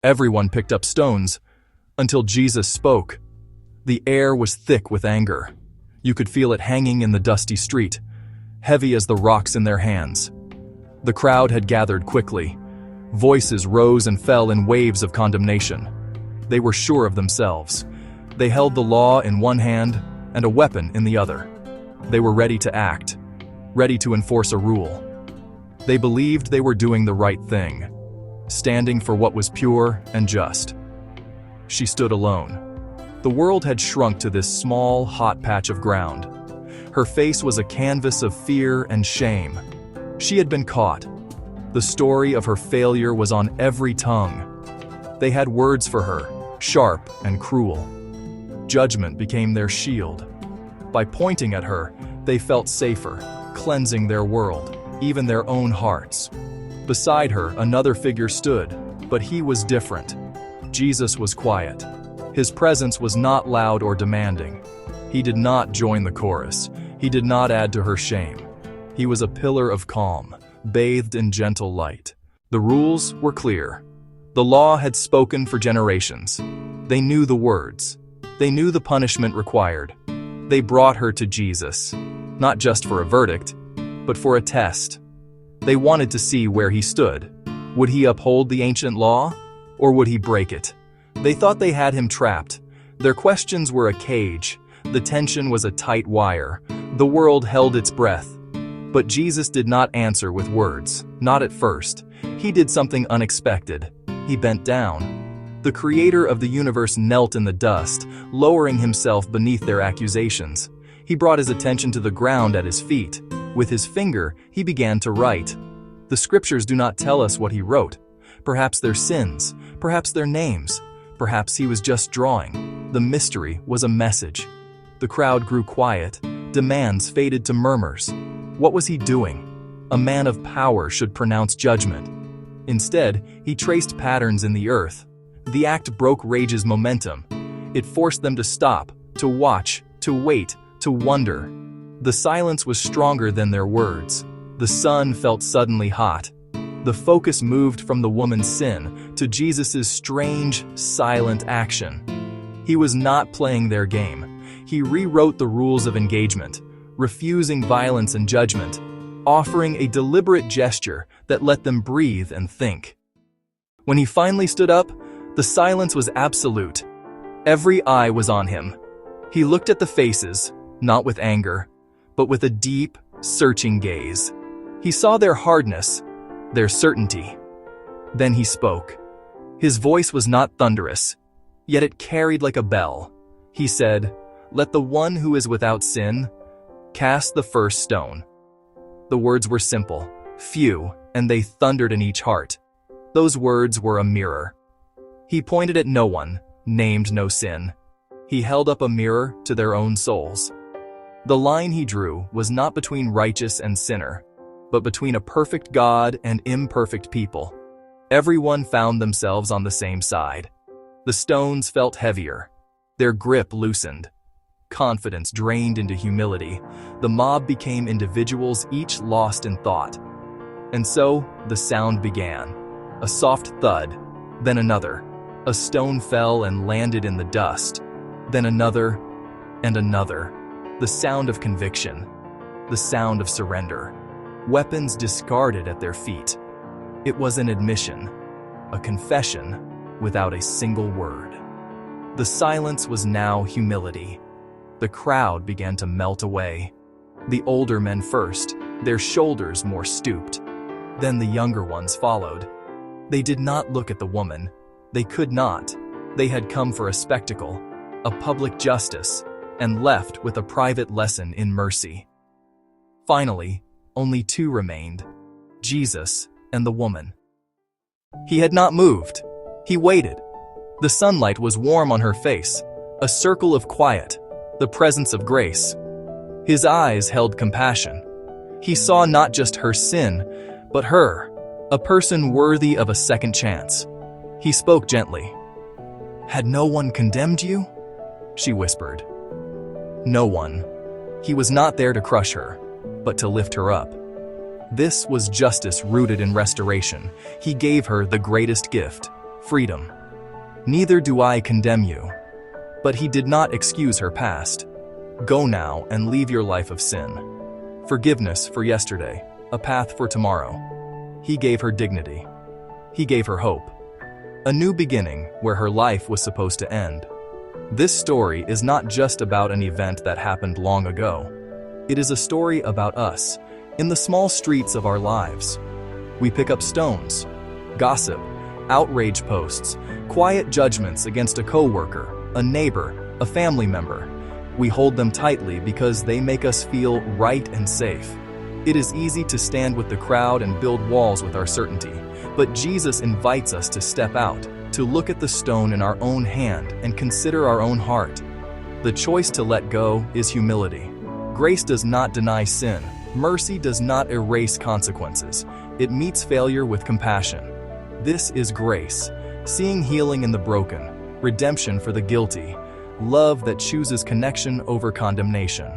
Everyone picked up stones until Jesus spoke. The air was thick with anger. You could feel it hanging in the dusty street, heavy as the rocks in their hands. The crowd had gathered quickly. Voices rose and fell in waves of condemnation. They were sure of themselves. They held the law in one hand and a weapon in the other. They were ready to act, ready to enforce a rule. They believed they were doing the right thing, standing for what was pure and just. She stood alone. The world had shrunk to this small, hot patch of ground. Her face was a canvas of fear and shame. She had been caught. The story of her failure was on every tongue. They had words for her, sharp and cruel. Judgment became their shield. By pointing at her, they felt safer, cleansing their world, even their own hearts. Beside her, another figure stood, but he was different. Jesus was quiet. His presence was not loud or demanding. He did not join the chorus. He did not add to her shame. He was a pillar of calm, bathed in gentle light. The rules were clear. The law had spoken for generations. They knew the words. They knew the punishment required. They brought her to Jesus, not just for a verdict, but for a test. They wanted to see where he stood. Would he uphold the ancient law, or would he break it? They thought they had him trapped. Their questions were a cage. The tension was a tight wire. The world held its breath. But Jesus did not answer with words, not at first. He did something unexpected. He bent down. The creator of the universe knelt in the dust, lowering himself beneath their accusations. He brought his attention to the ground at his feet. With his finger, he began to write. The scriptures do not tell us what he wrote. Perhaps their sins, perhaps their names. Perhaps he was just drawing. The mystery was a message. The crowd grew quiet. Demands faded to murmurs. What was he doing? A man of power should pronounce judgment. Instead, he traced patterns in the earth. The act broke rage's momentum. It forced them to stop, to watch, to wait, to wonder. The silence was stronger than their words. The sun felt suddenly hot. The focus moved from the woman's sin to Jesus' strange, silent action. He was not playing their game. He rewrote the rules of engagement, refusing violence and judgment, offering a deliberate gesture that let them breathe and think. When he finally stood up, the silence was absolute. Every eye was on him. He looked at the faces, not with anger, but with a deep, searching gaze. He saw their hardness, their certainty. Then he spoke. His voice was not thunderous, yet it carried like a bell. He said, "Let the one who is without sin cast the first stone." The words were simple, few, and they thundered in each heart. Those words were a mirror. He pointed at no one, named no sin. He held up a mirror to their own souls. The line he drew was not between righteous and sinner, but between a perfect God and imperfect people. Everyone found themselves on the same side. The stones felt heavier. Their grip loosened. Confidence drained into humility. The mob became individuals, each lost in thought. And so, the sound began. A soft thud, then another. A stone fell and landed in the dust. Then another, and another. The sound of conviction. The sound of surrender. Weapons discarded at their feet. It was an admission, a confession, without a single word. The silence was now humility. The crowd began to melt away. The older men first, their shoulders more stooped. Then the younger ones followed. They did not look at the woman. They could not. They had come for a spectacle, a public justice, and left with a private lesson in mercy. Finally, only two remained, Jesus and the woman. He had not moved. He waited. The sunlight was warm on her face, a circle of quiet, the presence of grace. His eyes held compassion. He saw not just her sin, but her, a person worthy of a second chance. He spoke gently. "Had no one condemned you?" she whispered. No one. He was not there to crush her, but to lift her up. This was justice rooted in restoration. He gave her the greatest gift, freedom. Neither do I condemn you. But he did not excuse her past. Go now and leave your life of sin. Forgiveness for yesterday, a path for tomorrow. He gave her dignity. He gave her hope. A new beginning where her life was supposed to end. This story is not just about an event that happened long ago. It is a story about us, in the small streets of our lives. We pick up stones, gossip, outrage posts, quiet judgments against a coworker, a neighbor, a family member. We hold them tightly because they make us feel right and safe. It is easy to stand with the crowd and build walls with our certainty, but Jesus invites us to step out, to look at the stone in our own hand and consider our own heart. The choice to let go is humility. Grace does not deny sin. Mercy does not erase consequences. It meets failure with compassion. This is grace, seeing healing in the broken, redemption for the guilty, love that chooses connection over condemnation.